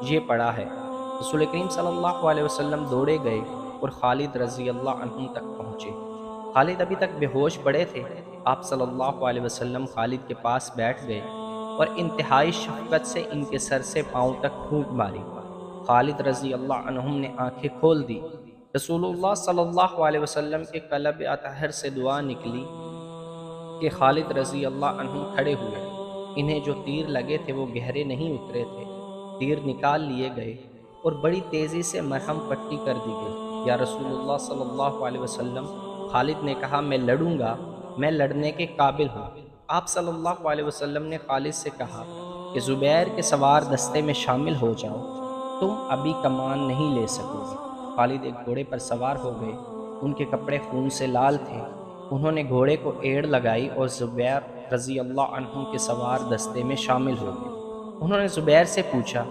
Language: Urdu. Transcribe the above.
یہ پڑھا ہے۔ رسول کریم صلی اللہ علیہ وسلم دوڑے گئے اور خالد رضی اللہ عنہ تک پہنچے۔ خالد ابھی تک بے ہوش پڑے تھے۔ آپ صلی اللہ علیہ وسلم خالد کے پاس بیٹھ گئے اور انتہائی شفقت سے ان کے سر سے پاؤں تک پھونک ماری۔ خالد رضی اللہ عنہم نے آنکھیں کھول دی۔ رسول اللہ صلی اللہ علیہ وسلم کے قلب اطہر سے دعا نکلی کہ خالد رضی اللہ عنہ کھڑے ہوئے۔ انہیں جو تیر لگے تھے وہ گہرے نہیں اترے تھے۔ تیر نکال لیے گئے اور بڑی تیزی سے مرہم پٹی کر دی گئی۔ یا رسول اللہ صلی اللہ علیہ وسلم، خالد نے کہا میں لڑوں گا، میں لڑنے کے قابل ہوں۔ آپ صلی اللہ علیہ وسلم نے خالد سے کہا کہ زبیر کے سوار دستے میں شامل ہو جاؤ، تم ابھی کمان نہیں لے سکو گے۔ خالد ایک گھوڑے پر سوار ہو گئے۔ ان کے کپڑے خون سے لال تھے۔ انہوں نے گھوڑے کو ایڑ لگائی اور زبیر رضی اللہ عنہ کے سوار دستے میں شامل ہو گئے۔ انہوں نے زبیر سے پوچھا